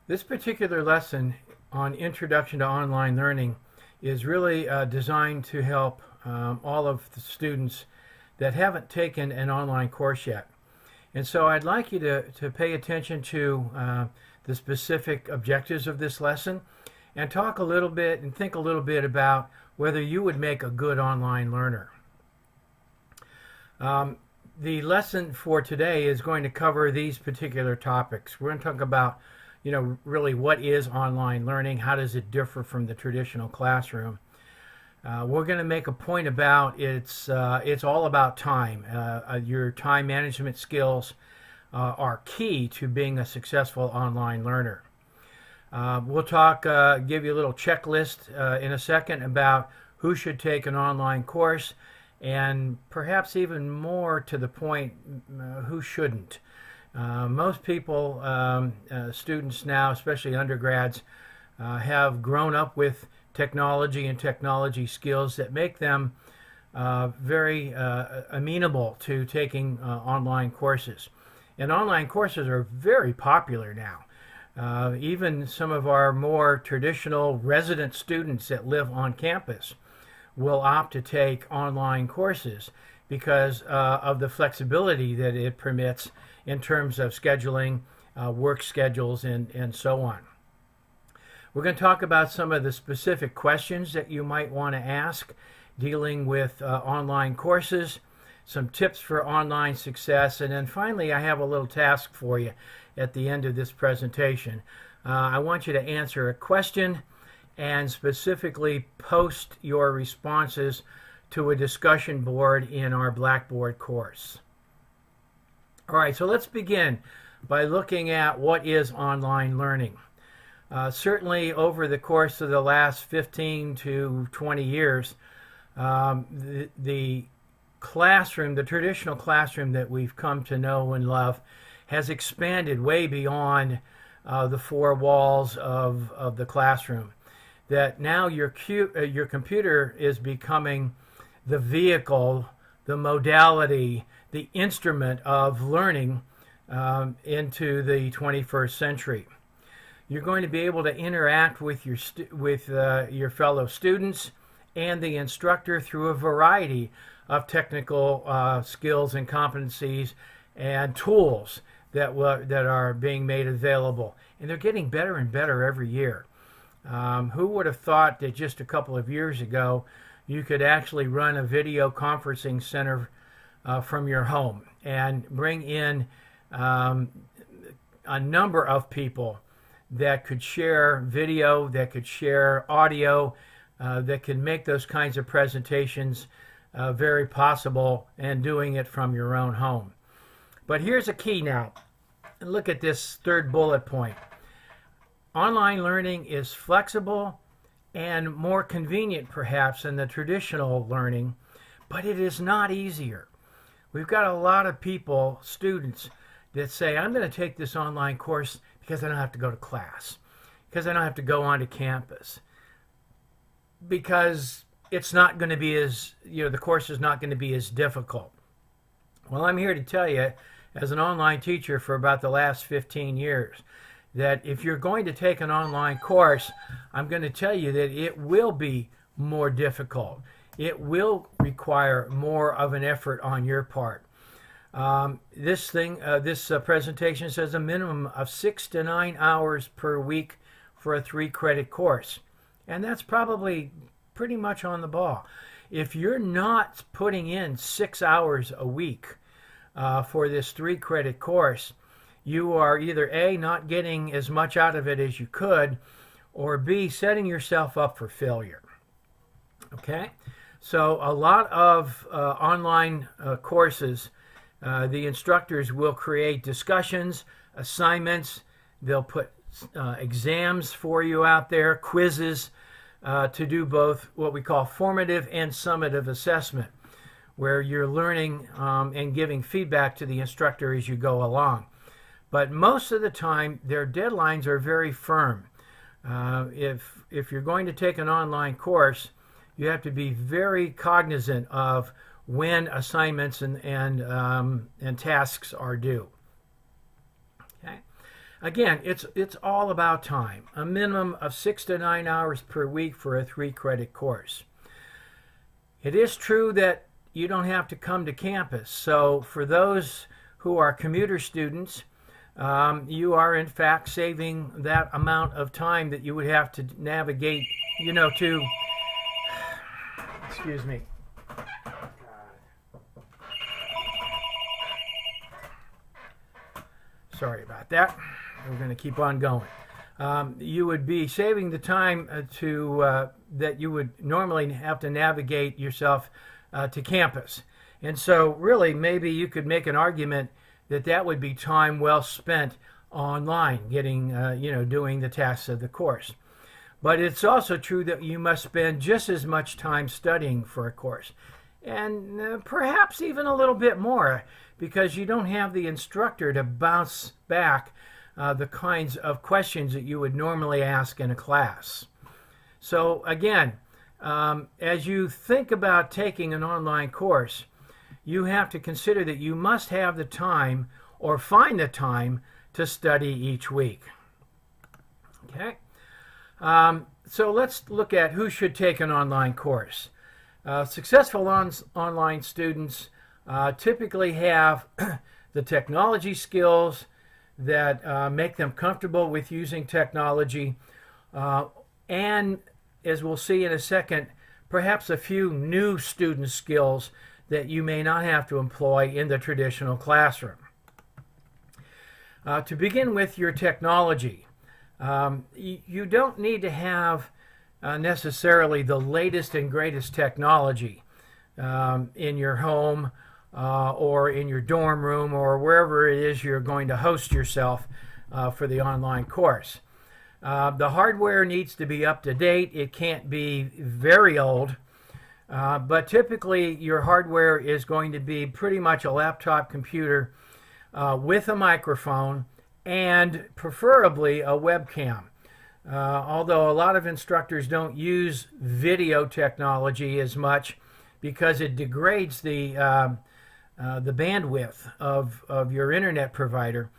This particular lesson on Introduction to Online Learning is really designed to help all of the students that haven't taken an online course yet. And so I'd like you to pay attention to the specific objectives of this lesson and talk a little bit and think a little bit about whether you would make a good online learner. The lesson for today is going to cover these particular topics. We're going to talk about, really what is online learning? How does it differ from the traditional classroom? We're going to make a point about it's all about time. Your time management skills are key to being a successful online learner. We'll give you a little checklist in a second about who should take an online course, and perhaps even more to the point, who shouldn't. Most people, students now, especially undergrads, have grown up with technology and technology skills that make them very amenable to taking online courses. And online courses are very popular now. Even some of our more traditional resident students that live on campus will opt to take online courses because of the flexibility that it permits in terms of scheduling, work schedules, and so on. We're going to talk about some of the specific questions that you might want to ask dealing with online courses, some tips for online success, and then finally I have a little task for you at the end of this presentation. I want you to answer a question and specifically post your responses to a discussion board in our Blackboard course. All right, so let's begin by looking at what is online learning. Certainly over the course of the last 15 to 20 years, the classroom, the traditional classroom that we've come to know and love, has expanded way beyond the four walls of the classroom. That now your computer is becoming the vehicle, the modality, the instrument of learning into the 21st century. You're going to be able to interact with your fellow students and the instructor through a variety of technical skills and competencies and tools that are being made available. And they're getting better and better every year. Who would have thought that just a couple of years ago you could actually run a video conferencing center from your home and bring in a number of people that could share video, that could share audio, that can make those kinds of presentations very possible, and doing it from your own home. But here's a key now. Look at this third bullet point. Online learning is flexible and more convenient perhaps than the traditional learning, but it is not easier. We've got a lot of people, students, that say, I'm going to take this online course because I don't have to go to class, because I don't have to go onto campus, because it's not going to be the course is not going to be as difficult. Well, I'm here to tell you, as an online teacher for about the last 15 years, that if you're going to take an online course, I'm going to tell you that it will be more difficult. It will require more of an effort on your part. This presentation says a minimum of 6 to 9 hours per week for a 3-credit course. And that's probably pretty much on the ball. If you're not putting in 6 hours a week for this 3-credit course, you are either A, not getting as much out of it as you could, or B, setting yourself up for failure. Okay? So a lot of online courses, the instructors will create discussions, assignments, they'll put exams for you out there, quizzes, to do both what we call formative and summative assessment, where you're learning and giving feedback to the instructor as you go along. But most of the time, their deadlines are very firm. If you're going to take an online course, you have to be very cognizant of when assignments and tasks are due. Okay. Again, it's all about time. A minimum of 6 to 9 hours per week for a 3-credit course. It is true that you don't have to come to campus. So for those who are commuter students, you are in fact saving that amount of time that you would have to navigate, to, excuse me. Sorry about that. We're going to keep on going. You would be saving the time that you would normally have to navigate yourself to campus. And so really maybe you could make an argument that would be time well spent online, getting, doing the tasks of the course. But it's also true that you must spend just as much time studying for a course, and perhaps even a little bit more, because you don't have the instructor to bounce back the kinds of questions that you would normally ask in a class. So again, as you think about taking an online course, you have to consider that you must have the time or find the time to study each week. Okay? So let's look at who should take an online course. Successful online students typically have the technology skills that make them comfortable with using technology, and as we'll see in a second, perhaps a few new student skills that you may not have to employ in the traditional classroom. To begin with your technology, you don't need to have necessarily the latest and greatest technology in your home or in your dorm room or wherever it is you're going to host yourself for the online course. The hardware needs to be up to date. It can't be very old, but typically your hardware is going to be pretty much a laptop computer with a microphone and preferably a webcam. Although a lot of instructors don't use video technology as much because it degrades the bandwidth of your internet provider.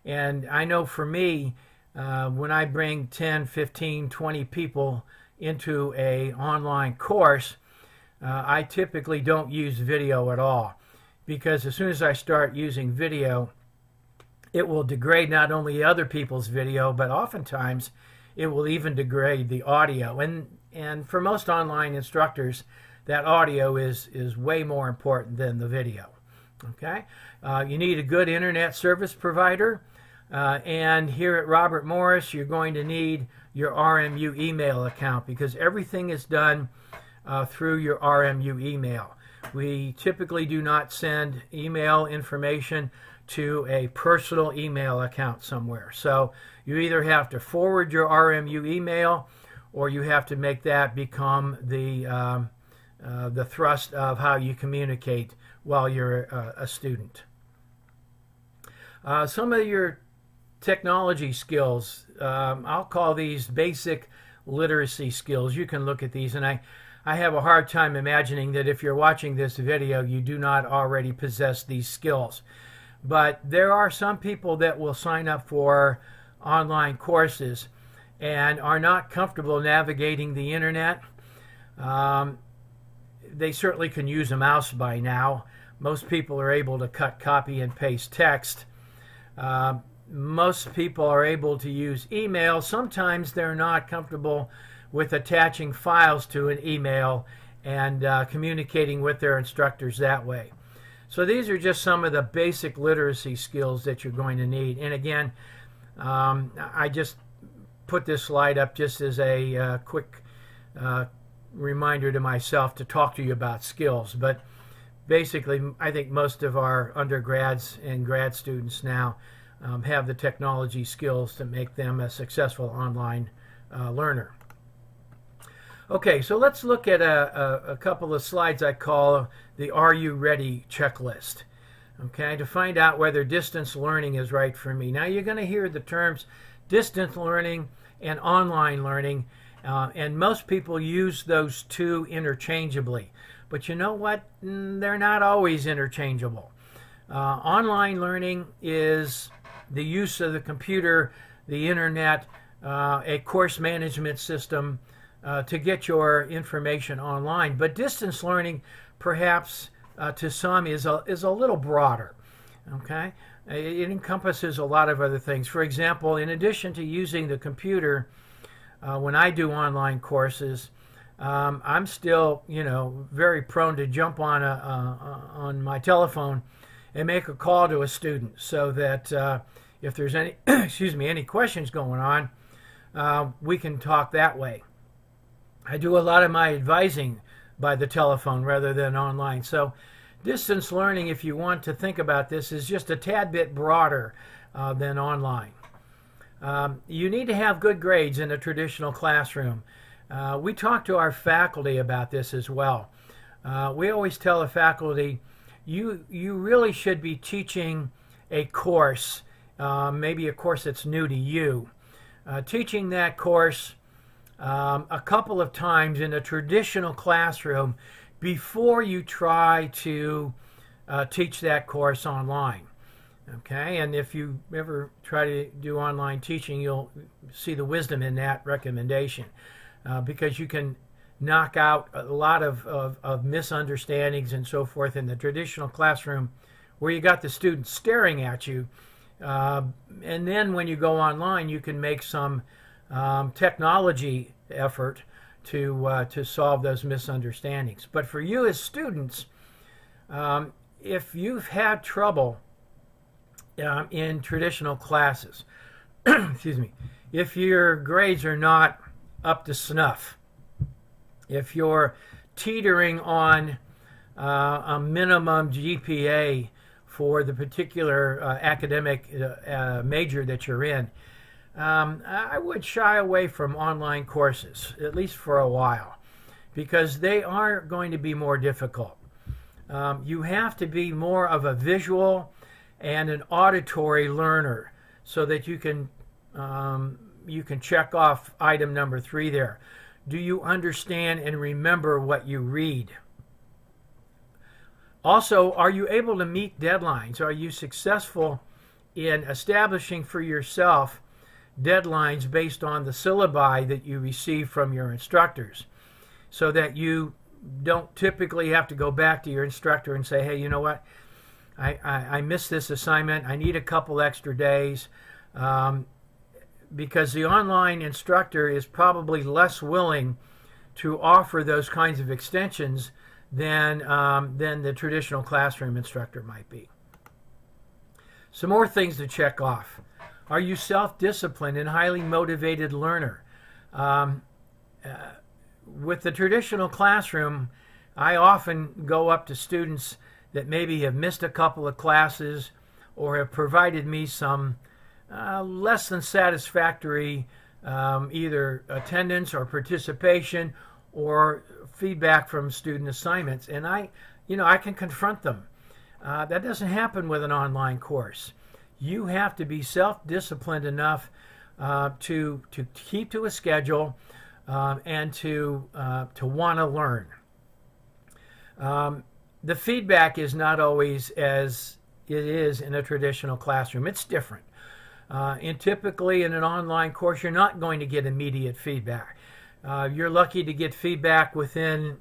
And I know for me, when I bring 10, 15, 20 people into an online course, I typically don't use video at all, because as soon as I start using video, it will degrade not only other people's video, but oftentimes it will even degrade the audio. And for most online instructors, that audio is way more important than the video. Okay? You need a good internet service provider. And here at Robert Morris, you're going to need your RMU email account, because everything is done through your RMU email. We typically do not send email information to a personal email account somewhere. So you either have to forward your RMU email, or you have to make that become the thrust of how you communicate while you're a student. Some of your technology skills, I'll call these basic literacy skills. You can look at these, and I have a hard time imagining that if you're watching this video, you do not already possess these skills. But there are some people that will sign up for online courses and are not comfortable navigating the internet. They certainly can use a mouse by now. Most people are able to cut, copy, and paste text. Most people are able to use email. Sometimes they're not comfortable with attaching files to an email and communicating with their instructors that way. So these are just some of the basic literacy skills that you're going to need. And again, I just put this slide up just as a quick reminder to myself to talk to you about skills. But basically, I think most of our undergrads and grad students now have the technology skills to make them a successful online learner. Okay, so let's look at a couple of slides I call the Are You Ready checklist, okay, to find out whether distance learning is right for me. Now, you're going to hear the terms distance learning and online learning, and most people use those two interchangeably. But you know what? They're not always interchangeable. Online learning is the use of the computer, the internet, a course management system to get your information online. But distance learning, perhaps to some, is a little broader. Okay, it encompasses a lot of other things. For example, in addition to using the computer, when I do online courses, I'm still, very prone to jump on my telephone and make a call to a student, so that if there's any, any questions going on, we can talk that way. I do a lot of my advising by the telephone rather than online. So distance learning, if you want to think about this, is just a tad bit broader than online. You need to have good grades in a traditional classroom. We talk to our faculty about this as well. We always tell the faculty, you really should be teaching a course, maybe a course that's new to you. Teaching that course a couple of times in a traditional classroom before you try to teach that course online. Okay, and if you ever try to do online teaching, you'll see the wisdom in that recommendation, because you can knock out a lot of misunderstandings and so forth in the traditional classroom where you got the students staring at you. And then when you go online, you can make some technology effort to solve those misunderstandings. But for you as students, if you've had trouble in traditional classes, excuse me, if your grades are not up to snuff, if you're teetering on a minimum GPA for the particular academic major that you're in, I would shy away from online courses, at least for a while, because they are going to be more difficult. You have to be more of a visual and an auditory learner so that you can check off item number 3 there. Do you understand and remember what you read? Also, are you able to meet deadlines? Are you successful in establishing for yourself deadlines based on the syllabi that you receive from your instructors, so that you don't typically have to go back to your instructor and say, hey, you know what, I missed this assignment, I need a couple extra days, because the online instructor is probably less willing to offer those kinds of extensions than the traditional classroom instructor might be. Some more things to check off. Are you self-disciplined and highly motivated learner? With the traditional classroom, I often go up to students that maybe have missed a couple of classes or have provided me some less than satisfactory either attendance or participation or feedback from student assignments, and I can confront them. That doesn't happen with an online course. You have to be self-disciplined enough to keep to a schedule and to want to learn. The feedback is not always as it is in a traditional classroom. It's different. And typically in an online course, you're not going to get immediate feedback. You're lucky to get feedback within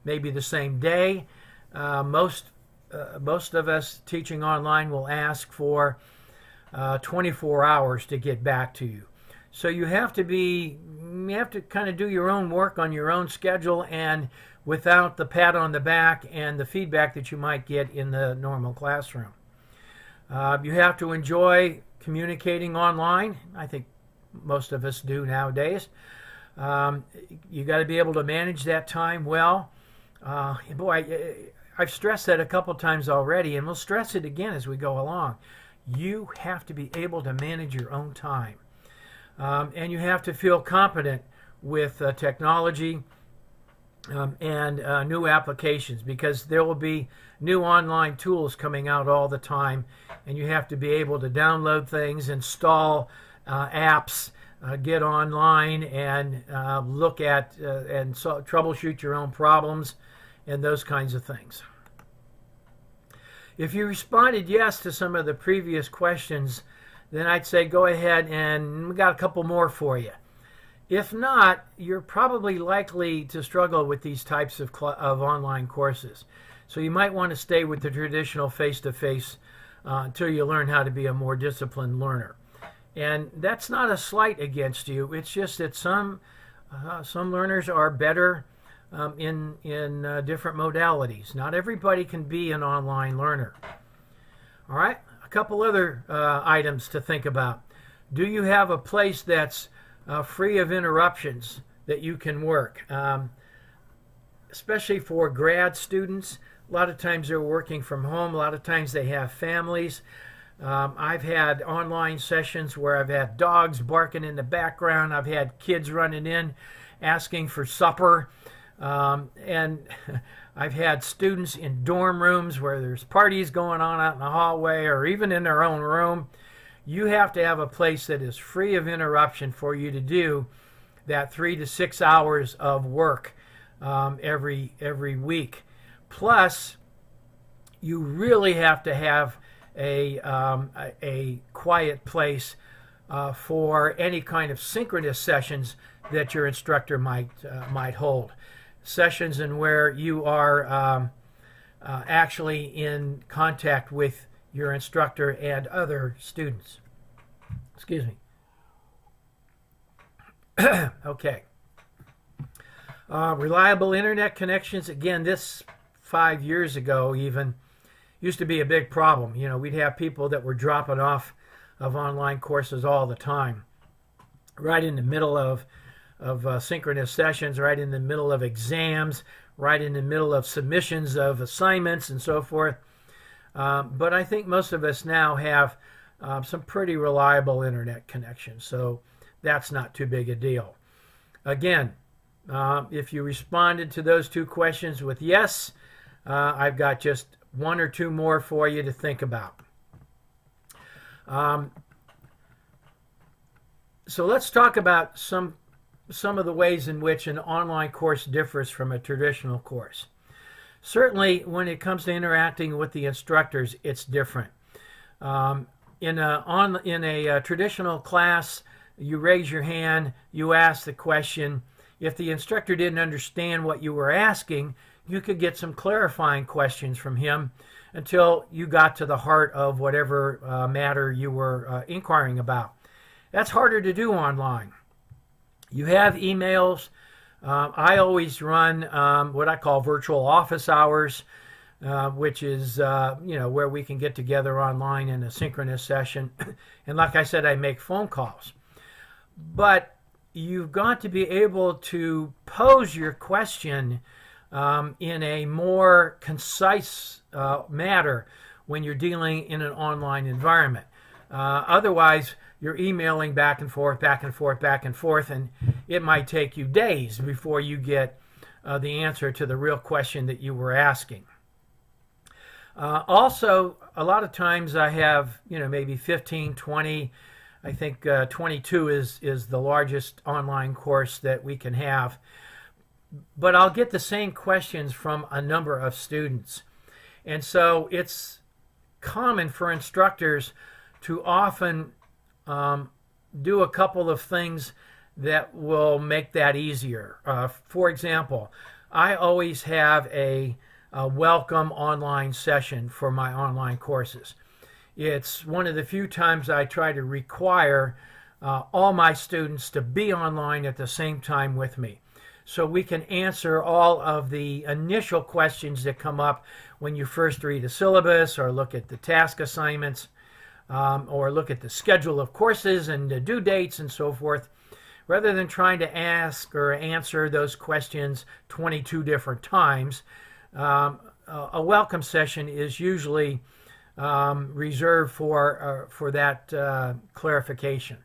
maybe the same day. Most of us teaching online will ask for 24 hours to get back to you. So you have to kind of do your own work on your own schedule and without the pat on the back and the feedback that you might get in the normal classroom. You have to enjoy communicating online. I think most of us do nowadays. You got to be able to manage that time well. I've stressed that a couple times already, and we'll stress it again as we go along. You have to be able to manage your own time. And you have to feel competent with technology and new applications, because there will be new online tools coming out all the time, and you have to be able to download things, install apps, get online and look at and troubleshoot your own problems and those kinds of things. If you responded yes to some of the previous questions, then I'd say go ahead, and we got a couple more for you. If not, you're probably likely to struggle with these types of online courses. So you might want to stay with the traditional face-to-face until you learn how to be a more disciplined learner. And that's not a slight against you. It's just that some learners are better in different modalities. Not everybody can be an online learner. All right, a couple other items to think about. Do you have a place that's free of interruptions that you can work? Especially for grad students, a lot of times they're working from home. A lot of times they have families. I've had online sessions where I've had dogs barking in the background. I've had kids running in asking for supper. And I've had students in dorm rooms where there's parties going on out in the hallway or even in their own room. You have to have a place that is free of interruption for you to do that 3 to 6 hours of work every week. Plus, you really have to have a quiet place for any kind of synchronous sessions that your instructor might hold. Sessions in where you are actually in contact with your instructor and other students. Excuse me. Okay. Reliable internet connections. Again, this 5 years ago even used to be a big problem. You know, we'd have people that were dropping off of online courses all the time, right in the middle of synchronous sessions, right in the middle of exams, right in the middle of submissions of assignments and so forth. But I think most of us now have some pretty reliable internet connections, so that's not too big a deal. Again, if you responded to those two questions with yes, I've got just one or two more for you to think about. So let's talk about some of the ways in which an online course differs from a traditional course. Certainly, when it comes to interacting with the instructors, it's different. In a traditional class, you raise your hand, you ask the question. If the instructor didn't understand what you were asking, you could get some clarifying questions from him until you got to the heart of whatever matter you were inquiring about. That's harder to do online. You have emails. I always run what I call virtual office hours, which is where we can get together online in a synchronous session. And like I said, I make phone calls. But you've got to be able to pose your question in a more concise manner when you're dealing in an online environment. Otherwise, you're emailing back and forth, and it might take you days before you get the answer to the real question that you were asking. Also, a lot of times I have, maybe 15, 20, I think 22 is the largest online course that we can have. But I'll get the same questions from a number of students. And so it's common for instructors to often do a couple of things that will make that easier. For example, I always have a welcome online session for my online courses. It's one of the few times I try to require all my students to be online at the same time with me, so we can answer all of the initial questions that come up when you first read a syllabus or look at the task assignments or look at the schedule of courses and the due dates and so forth, rather than trying to ask or answer those questions 22 different times. A welcome session is usually reserved for that clarification.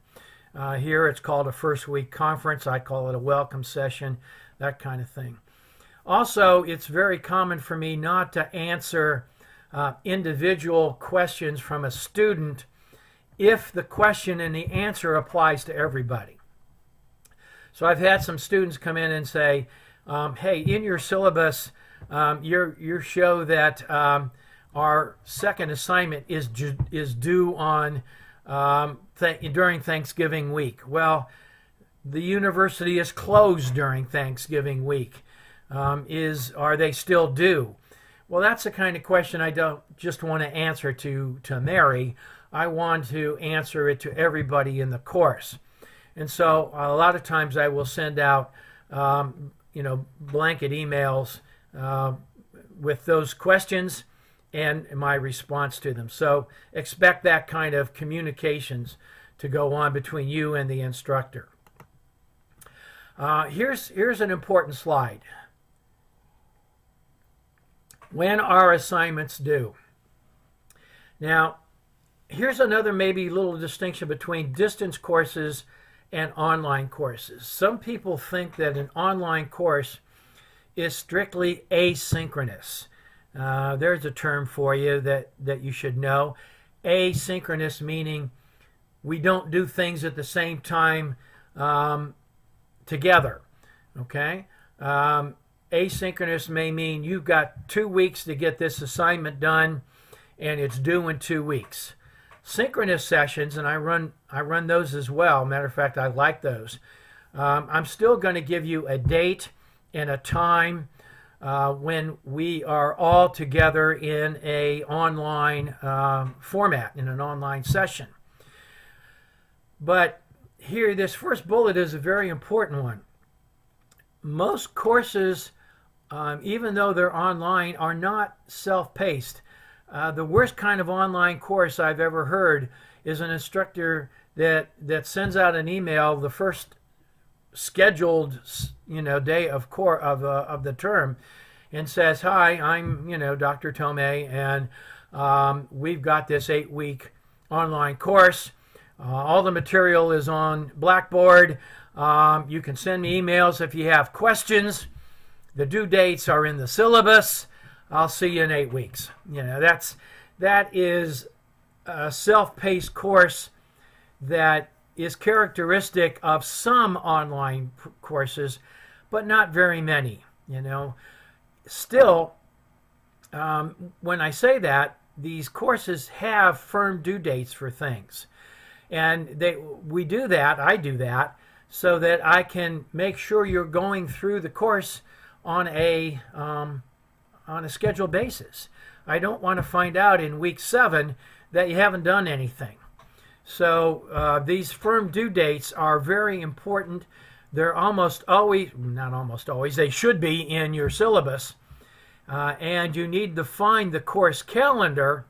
Here it's called a first week conference. I call it a welcome session, that kind of thing. Also, it's very common for me not to answer individual questions from a student if the question and the answer applies to everybody. So I've had some students come in and say, hey, in your syllabus, you show that our second assignment is due on during Thanksgiving week. Well, the university is closed during Thanksgiving week. Are they still due? Well, that's the kind of question I don't just want to answer to Mary. I want to answer it to everybody in the course. And so a lot of times I will send out, blanket emails with those questions and my response to them. So expect that kind of communications to go on between you and the instructor. Here's an important slide. When are assignments due? Now, here's another maybe little distinction between distance courses and online courses. Some people think that an online course is strictly asynchronous. There's a term for you that you should know. Asynchronous meaning we don't do things at the same time together. Okay? Asynchronous may mean you've got 2 weeks to get this assignment done and it's due in 2 weeks. Synchronous sessions, and I run those as well. Matter of fact, I like those. I'm still going to give you a date and a time when we are all together in a online format, in an online session. But here, this first bullet is a very important one. Most courses, even though they're online, are not self-paced. The worst kind of online course I've ever heard is an instructor that sends out an email the first scheduled day of the term and says, "Hi, I'm Dr. Tomei, and we've got this 8-week online course. All the material is on Blackboard. You can send me emails if you have questions. The due dates are in the syllabus. I'll see you in 8 weeks." That is a self-paced course that is characteristic of some online courses, but not very many. Still, when I say that, these courses have firm due dates for things, and I do that so that I can make sure you're going through the course on a scheduled basis. I don't want to find out in week 7 that you haven't done anything. So these firm due dates are very important. They're not almost always, they should be in your syllabus. And you need to find the course calendar,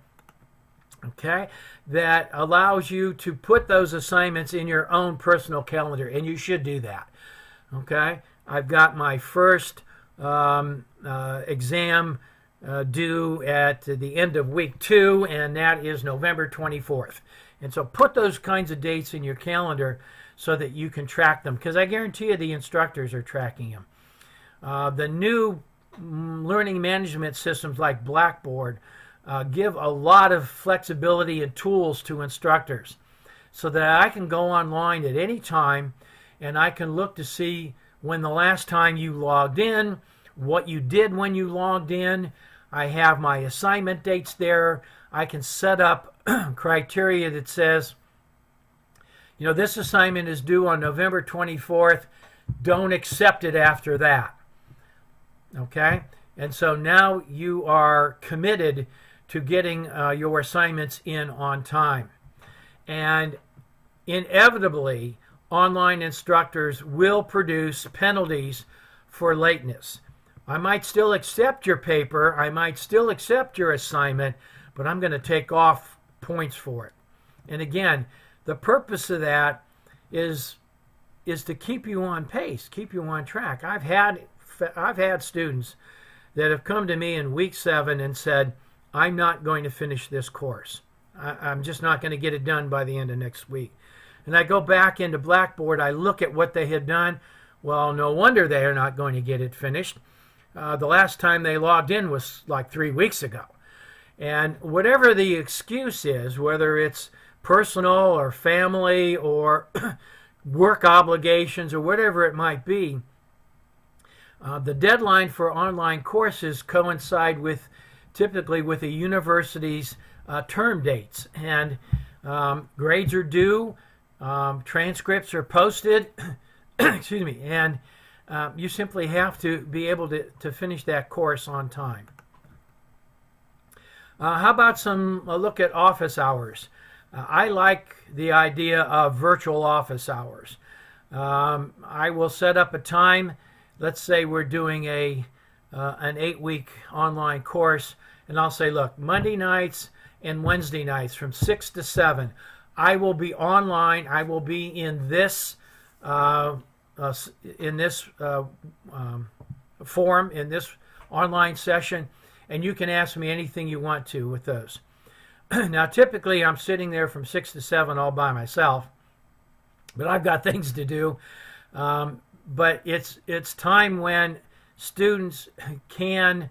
okay, that allows you to put those assignments in your own personal calendar, and you should do that. Okay, I've got my first exam due at the end of week 2, and that is November 24th. And so put those kinds of dates in your calendar so that you can track them, because I guarantee you the instructors are tracking them. The new learning management systems like Blackboard give a lot of flexibility and tools to instructors so that I can go online at any time and I can look to see when the last time you logged in, what you did when you logged in. I have my assignment dates there. I can set up criteria that says, this assignment is due on November 24th. Don't accept it after that. Okay? And so now you are committed to getting your assignments in on time. And inevitably, online instructors will produce penalties for lateness. I might still accept your paper, I might still accept your assignment, but I'm going to take off points for it. And again, the purpose of that is to keep you on pace, keep you on track. I've had students that have come to me in week 7 and said, "I'm not going to finish this course. I'm just not going to get it done by the end of next week." And I go back into Blackboard, I look at what they had done. Well, no wonder they are not going to get it finished. The last time they logged in was like 3 weeks ago. And whatever the excuse is, whether it's personal or family or work obligations or whatever it might be, the deadline for online courses coincide typically with the university's term dates. And Grades are due. Transcripts are posted. Excuse me. And you simply have to be able to finish that course on time. How about a look at office hours? I like the idea of virtual office hours. I will set up a time. Let's say we're doing an 8-week online course, and I'll say, look, Monday nights and Wednesday nights from 6 to 7, I will be online. I will be in this forum, in this online session, and you can ask me anything you want to with those. Now, typically, I'm sitting there from 6 to 7 all by myself, but I've got things to do. But it's time when students can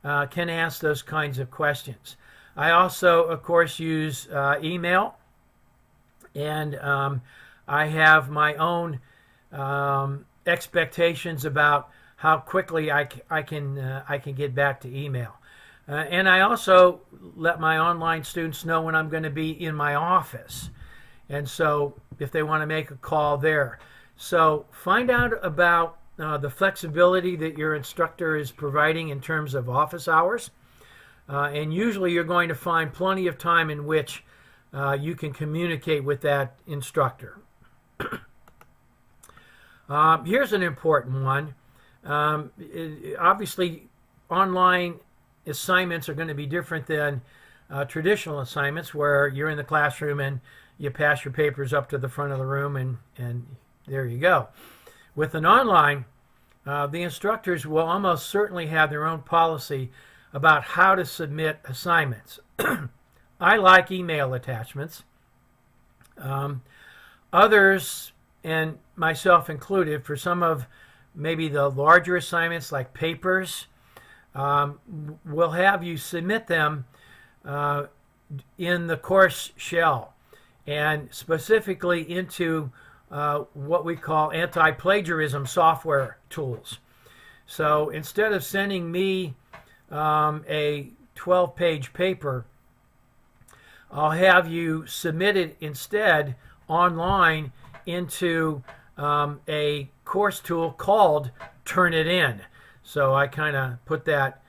ask those kinds of questions. I also, of course, use email, and I have my own expectations about how quickly I can get back to email. And I also let my online students know when I'm going to be in my office. And so if they want to make a call there. So find out about the flexibility that your instructor is providing in terms of office hours. And usually you're going to find plenty of time in which you can communicate with that instructor. Here's an important one. Obviously, online assignments are going to be different than traditional assignments where you're in the classroom and you pass your papers up to the front of the room and there you go. With an online, the instructors will almost certainly have their own policy about how to submit assignments. I like email attachments. Others, and myself included, for some of maybe the larger assignments like papers, we'll have you submit them in the course shell and specifically into what we call anti-plagiarism software tools. So instead of sending me a 12-page paper, I'll have you submit it instead online into a course tool called Turnitin. So I kind of put that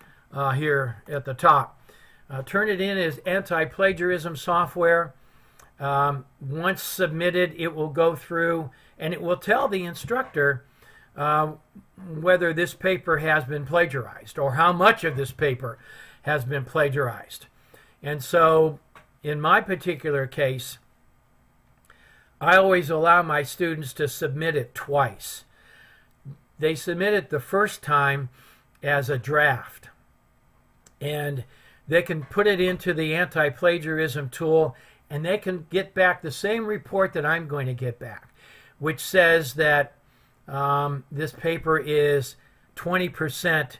here at the top. Turnitin is anti-plagiarism software. Once submitted, it will go through and it will tell the instructor whether this paper has been plagiarized or how much of this paper has been plagiarized. And so in my particular case, I always allow my students to submit it twice. They submit it the first time as a draft, and they can put it into the anti-plagiarism tool, and they can get back the same report that I'm going to get back, which says that this paper is 20%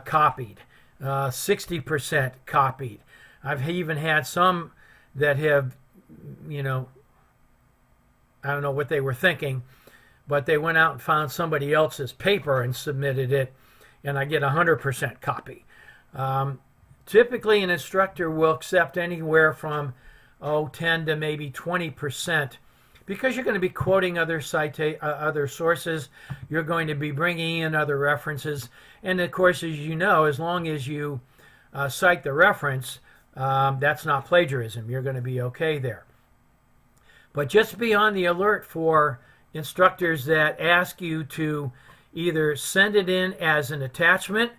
copied, 60% copied. I've even had some that have, I don't know what they were thinking, but they went out and found somebody else's paper and submitted it, and I get 100% copy. Typically, an instructor will accept anywhere from 10 to maybe 20%, because you're going to be quoting other sources, you're going to be bringing in other references, and of course, as you know, as long as you cite the reference, that's not plagiarism. You're going to be okay there. But just be on the alert for instructors that ask you to either send it in as an attachment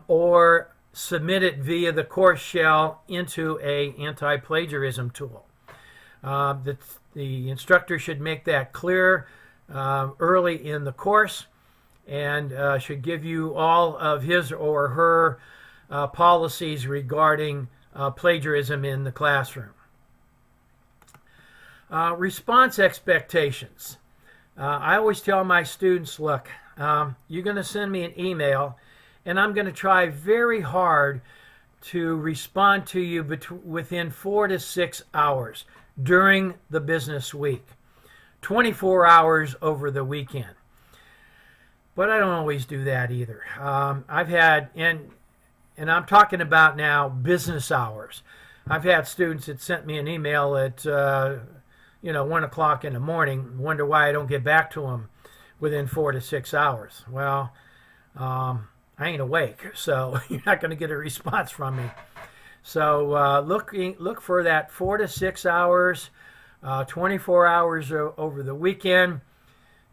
or submit it via the course shell into an anti-plagiarism tool. The instructor should make that clear early in the course and should give you all of his or her policies regarding plagiarism in the classroom. Response expectations. I always tell my students, look, you're going to send me an email, and I'm going to try very hard to respond to you within 4 to 6 hours during the business week, 24 hours over the weekend. But I don't always do that either. I've had, and I'm talking about now business hours. I've had students that sent me an email at 1 o'clock in the morning, wonder why I don't get back to them within 4 to 6 hours. Well, I ain't awake, so you're not going to get a response from me. So look for that 4 to 6 hours, 24 hours over the weekend.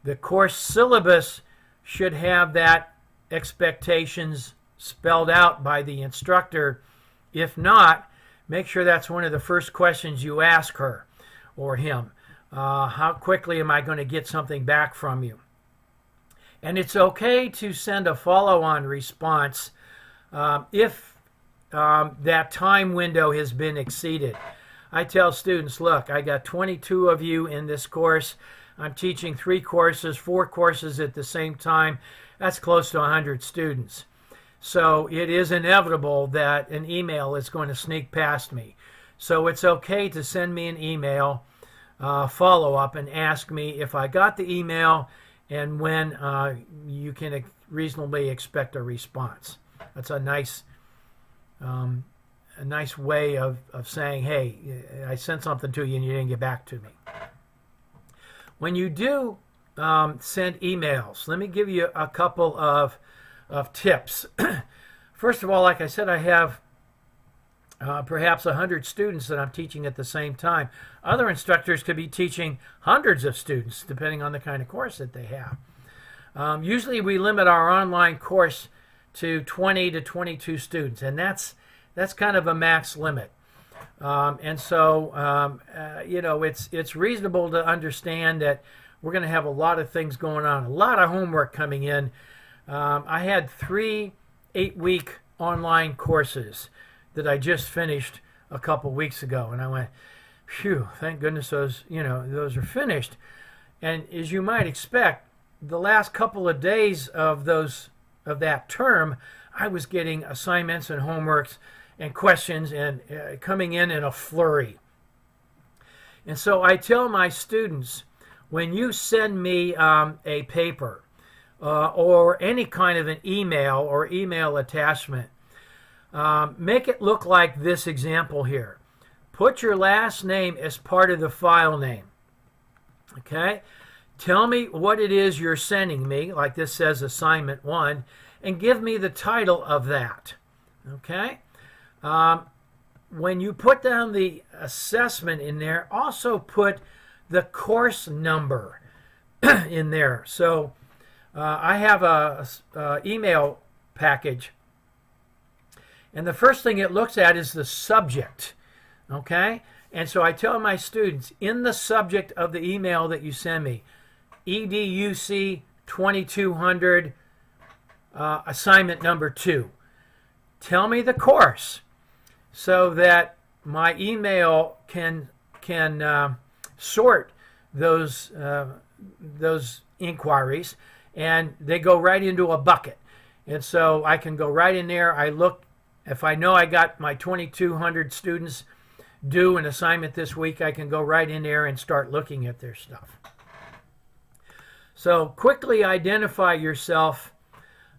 The course syllabus should have that expectations spelled out by the instructor. If not, make sure that's one of the first questions you ask her or him. How quickly am I going to get something back from you? And it's okay to send a follow-on response if that time window has been exceeded. I tell students, look, I got 22 of you in this course. I'm teaching 3 courses, 4 courses at the same time. That's close to 100 students. So it is inevitable that an email is going to sneak past me. So it's okay to send me an email follow-up and ask me if I got the email and when you can reasonably expect a response. That's a nice way of saying, hey, I sent something to you and you didn't get back to me. When you do send emails, let me give you a couple of tips. First of all, like I said, I have perhaps 100 students that I'm teaching at the same time. Other instructors could be teaching hundreds of students, depending on the kind of course that they have. Usually we limit our online course to 20 to 22 students, and that's kind of a max limit. And so, it's reasonable to understand that we're going to have a lot of things going on, a lot of homework coming in. I had 3 8-week online courses that I just finished a couple weeks ago, and I went, phew, thank goodness those are finished. And as you might expect, the last couple of days of that term, I was getting assignments and homeworks and questions and coming in a flurry. And so I tell my students, when you send me a paper or any kind of an email or email attachment, make it look like this example here. Put your last name as part of the file name. Okay? Tell me what it is you're sending me, like this says assignment 1, and give me the title of that. Okay? When you put down the assessment in there, also put the course number in there. So I have a email package, and the first thing it looks at is the subject. Okay? And so I tell my students, in the subject of the email that you send me, EDUC 2200 assignment number 2. Tell me the course so that my email can sort those inquiries, and they go right into a bucket. And so I can go right in there. I look, if I know I got my 2,200 students due an assignment this week, I can go right in there and start looking at their stuff. So quickly identify yourself,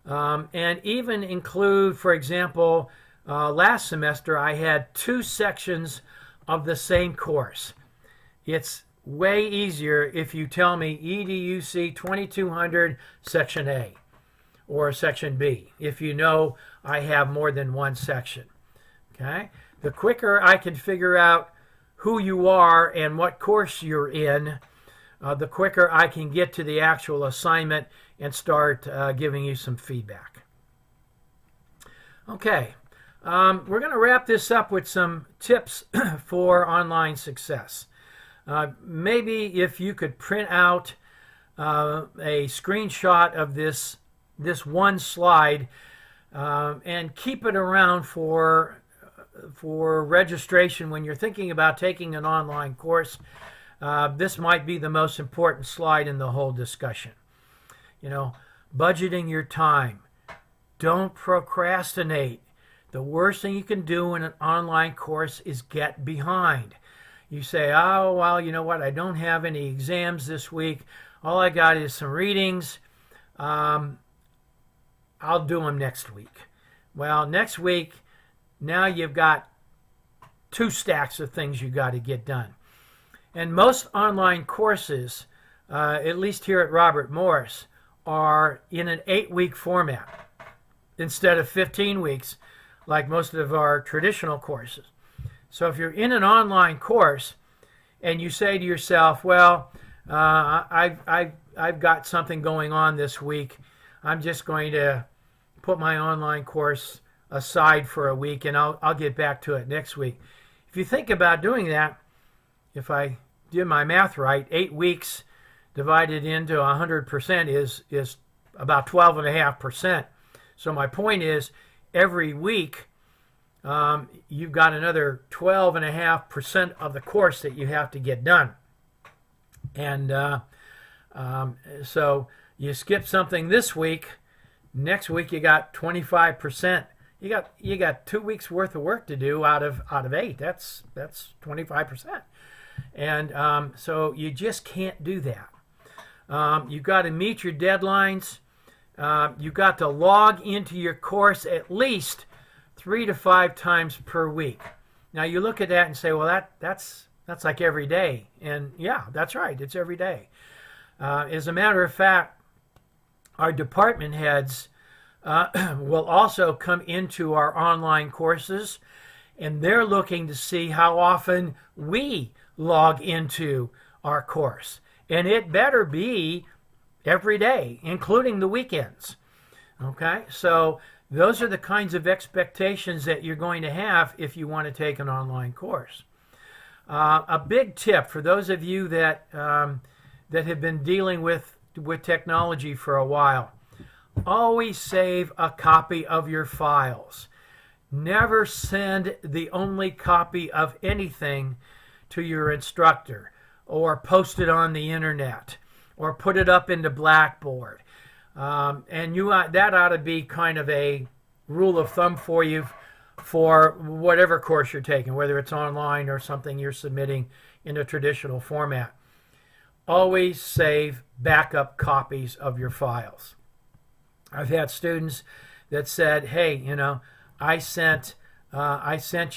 and even include, for example, last semester I had 2 sections of the same course. It's way easier if you tell me EDUC 2200 section A or section B, if you know I have more than one section. Okay? The quicker I can figure out who you are and what course you're in, the quicker I can get to the actual assignment and start giving you some feedback. Okay, we're going to wrap this up with some tips for online success. Maybe if you could print out a screenshot of this one slide and keep it around for registration when you're thinking about taking an online course. This might be the most important slide in the whole discussion. Budgeting your time. Don't procrastinate. The worst thing you can do in an online course is get behind. You say, oh, well, you know what? I don't have any exams this week. All I got is some readings. I'll do them next week. Well, next week, now you've got two stacks of things you got to get done. And most online courses, at least here at Robert Morris, are in an 8-week format instead of 15 weeks like most of our traditional courses. So if you're in an online course and you say to yourself, well, I've got something going on this week, I'm just going to put my online course aside for a week and I'll get back to it next week. If you think about doing that, if I did my math right, 8 weeks divided into 100% is about 12.5%. So my point is, every week you've got another 12.5% of the course that you have to get done. And so you skip something this week, next week you got 25%. You got 2 weeks worth of work to do out of 8. That's 25%. And so you just can't do that. You've got to meet your deadlines. You've got to log into your course at least 3 to 5 times per week. Now you look at that and say, well, that's like every day. And yeah, that's right. It's every day. As a matter of fact, our department heads will also come into our online courses, and they're looking to see how often we log into our course. And it better be every day, including the weekends. Okay? So those are the kinds of expectations that you're going to have if you want to take an online course. A big tip for those of you that have been dealing with technology for a while: always save a copy of your files. Never send the only copy of anything to your instructor, or post it on the internet, or put it up into Blackboard. And that ought to be kind of a rule of thumb for you for whatever course you're taking, whether it's online or something you're submitting in a traditional format. Always save backup copies of your files. I've had students that said, hey, I sent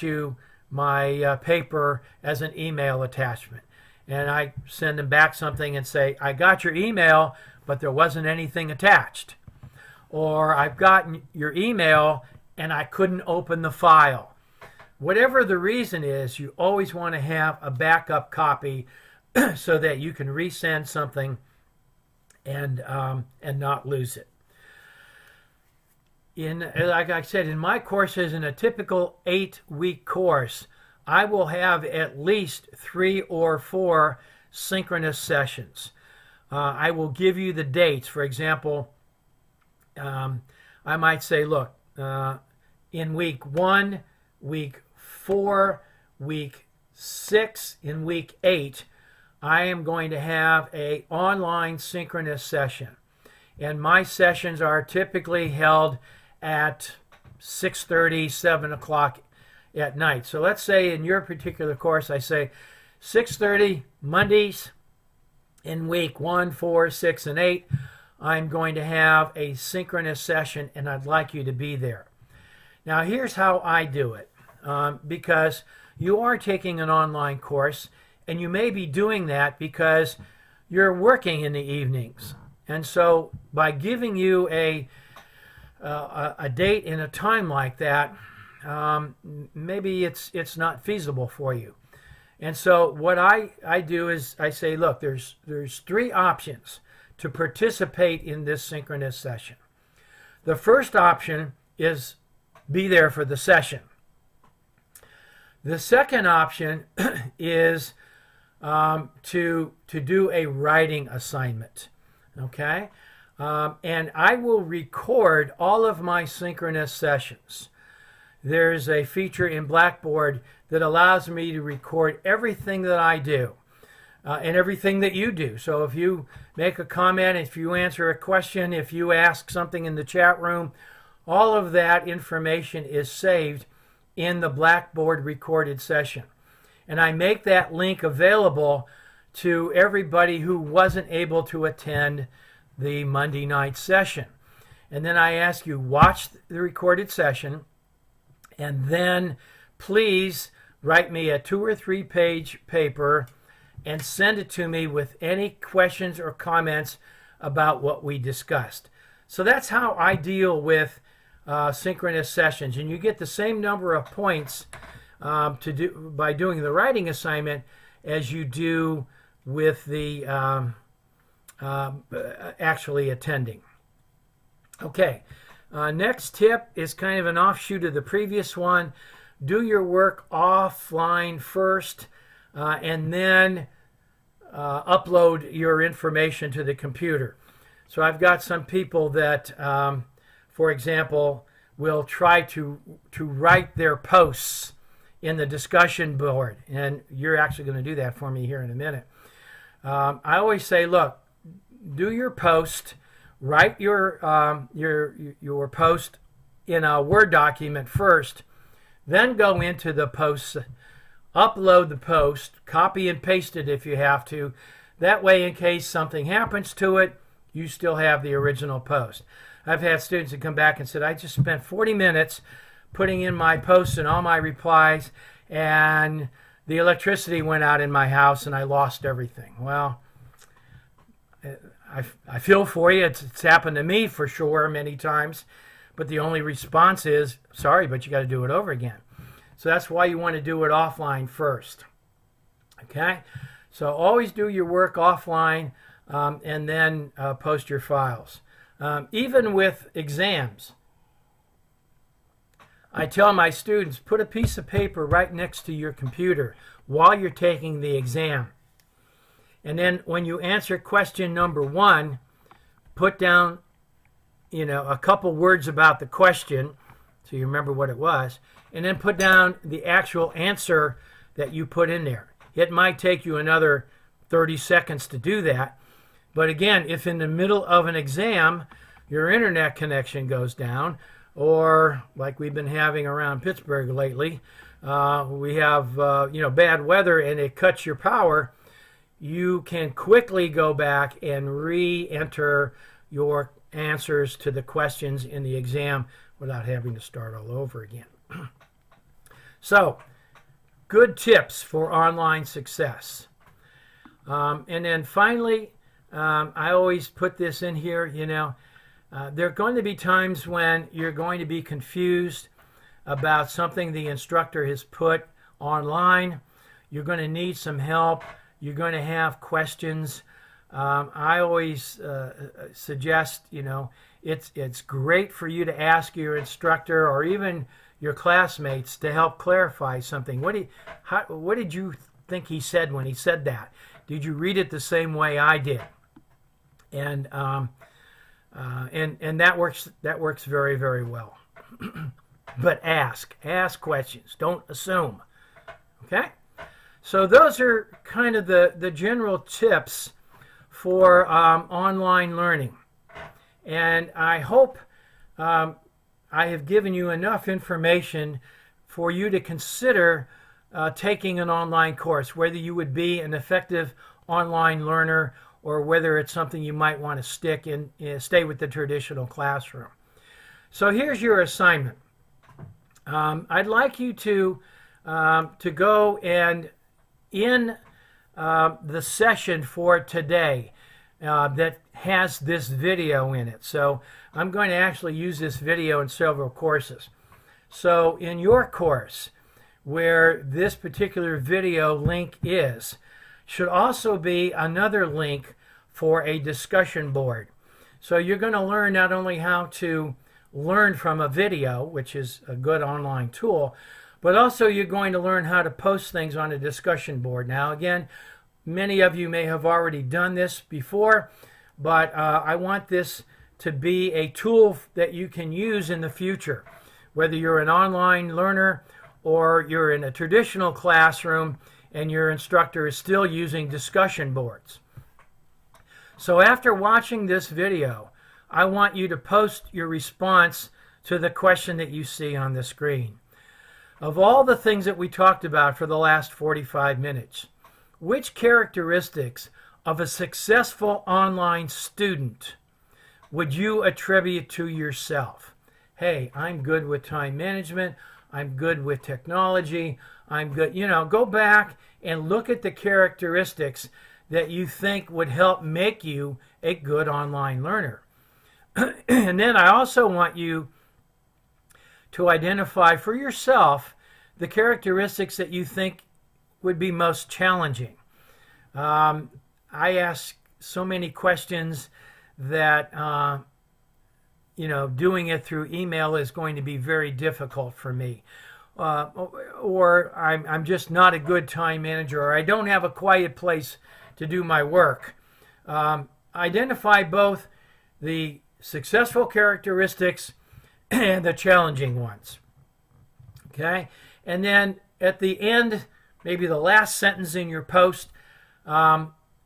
you my paper as an email attachment. And I send them back something and say, I got your email, but there wasn't anything attached. Or I've gotten your email and I couldn't open the file. Whatever the reason is, you always want to have a backup copy so that you can resend something and not lose it. Like I said, in my courses, in a typical 8-week course, I will have at least 3 or 4 synchronous sessions. I will give you the dates. For example, I might say, look, in week 1, week 4, week 6, in week 8, I am going to have an online synchronous session. And my sessions are typically held at 6:30, 7 o'clock at night. So let's say in your particular course, I say 6:30 Mondays in week 1, 4, 6, and 8, I'm going to have a synchronous session, and I'd like you to be there. Now, here's how I do it, because you are taking an online course, and you may be doing that because you're working in the evenings. And so by giving you a date and a time like that, maybe it's not feasible for you. And so what I do is I say, look, there's 3 options to participate in this synchronous session. The first option is be there for the session. The second option is to do a writing assignment. Okay? And I will record all of my synchronous sessions. There's a feature in Blackboard that allows me to record everything that I do and everything that you do. So if you make a comment, if you answer a question, if you ask something in the chat room, all of that information is saved in the Blackboard recorded session. And I make that link available to everybody who wasn't able to attend the Monday night session. And then I ask you, watch the recorded session, and then please write me a 2 or 3 page paper and send it to me with any questions or comments about what we discussed. So that's how I deal with synchronous sessions, and you get the same number of points by doing the writing assignment as you do with the actually attending. Okay, next tip is kind of an offshoot of the previous one. Do your work offline first, and then upload your information to the computer. So I've got some people that, for example, will try to write their posts in the discussion board, and you're actually going to do that for me here in a minute. I always say, look, do your post, write your post in a Word document first, then go into the posts, upload the post, copy and paste it if you have to. That way, in case something happens to it, you still have the original post. I've had students that come back and said, I just spent 40 minutes putting in my posts and all my replies, and the electricity went out in my house and I lost everything. Well, I feel for you. It's happened to me for sure many times, but the only response is, sorry, but you got to do it over again. So that's why you want to do it offline first. Okay? So always do your work offline and then post your files. Even with exams, I tell my students, put a piece of paper right next to your computer while you're taking the exam. And then when you answer question number 1, put down, a couple words about the question so you remember what it was, and then put down the actual answer that you put in there. It might take you another 30 seconds to do that. But again, if in the middle of an exam your internet connection goes down, or like we've been having around Pittsburgh lately, we have bad weather and it cuts your power, you can quickly go back and re-enter your answers to the questions in the exam without having to start all over again. So, good tips for online success. And then finally, I always put this in here, there are going to be times when you're going to be confused about something the instructor has put online. You're going to need some help. You're going to have questions. I always suggest, it's great for you to ask your instructor or even your classmates to help clarify something. What did you think he said when he said that? Did you read it the same way I did? And that works very, very well. But ask questions. Don't assume. Okay? So those are kind of the general tips for online learning. And I hope I have given you enough information for you to consider taking an online course, whether you would be an effective online learner or whether it's something you might want to stay with the traditional classroom. So here's your assignment. I'd like you to go and in the session for today that has this video in it. So I'm going to actually use this video in several courses. So in your course, where this particular video link is, should also be another link for a discussion board. So you're going to learn not only how to learn from a video, which is a good online tool, but also you're going to learn how to post things on a discussion board. Now again, many of you may have already done this before, but I want this to be a tool that you can use in the future, whether you're an online learner or you're in a traditional classroom and your instructor is still using discussion boards. So after watching this video, I want you to post your response to the question that you see on the screen. Of all the things that we talked about for the last 45 minutes, which characteristics of a successful online student would you attribute to yourself? Hey, I'm good with time management. I'm good with technology. I'm good. Go back and look at the characteristics that you think would help make you a good online learner. And then I also want you to identify for yourself the characteristics that you think would be most challenging. I ask so many questions that doing it through email is going to be very difficult for me. Or I'm just not a good time manager, or I don't have a quiet place to do my work. Identify both the successful characteristics and the challenging ones. Okay? And then at the end, maybe the last sentence in your post,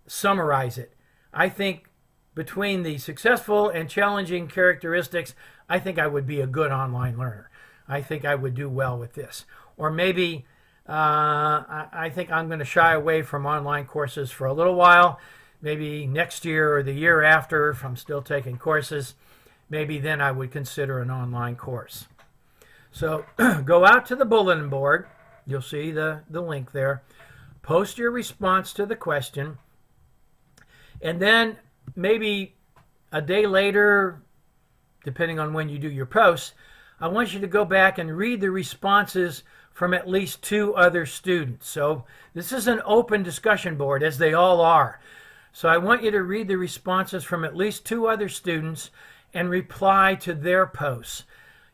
summarize it. I think between the successful and challenging characteristics, I think I would be a good online learner. I think I would do well with this. Or maybe I think I'm going to shy away from online courses for a little while. Maybe next year or the year after, if I'm still taking courses, maybe then I would consider an online course. So go out to the bulletin board. You'll see the link there. Post your response to the question. And then maybe a day later, depending on when you do your posts, I want you to go back and read the responses from at least 2 other students. So this is an open discussion board, as they all are. So I want you to read the responses from at least 2 other students and reply to their posts.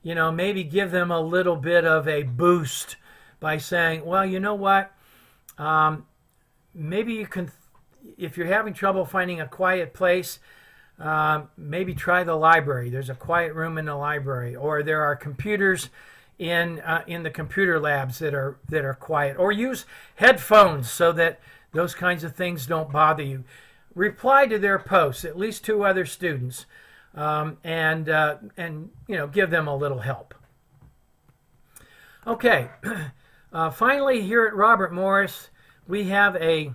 Maybe give them a little bit of a boost by saying, well, you know what? Maybe you can, if you're having trouble finding a quiet place, maybe try the library. There's a quiet room in the library, or there are computers in the computer labs that are quiet. Or use headphones so that those kinds of things don't bother you. Reply to their posts, at least 2 other students, and give them a little help. Okay. Finally, here at Robert Morris, we have a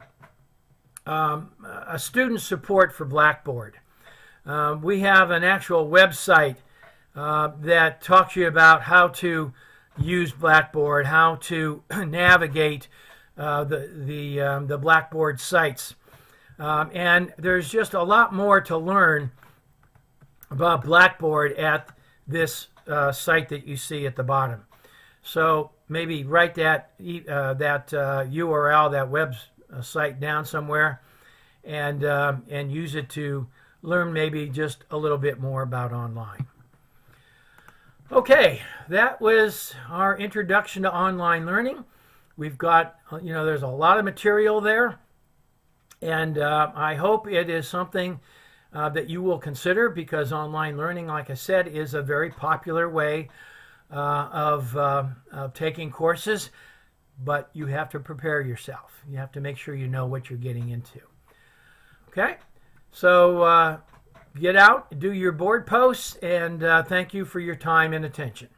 student support for Blackboard. We have an actual website that talks to you about how to use Blackboard, how to navigate the Blackboard sites. And there's just a lot more to learn about Blackboard at this site that you see at the bottom. So maybe write that URL, that website down somewhere, and use it to learn maybe just a little bit more about online. Okay, that was our introduction to online learning. We've got, there's a lot of material there, and I hope it is something that you will consider, because online learning, like I said, is a very popular way of taking courses, but you have to prepare yourself. You have to make sure you know what you're getting into. Okay, so get out, do your board posts, and thank you for your time and attention.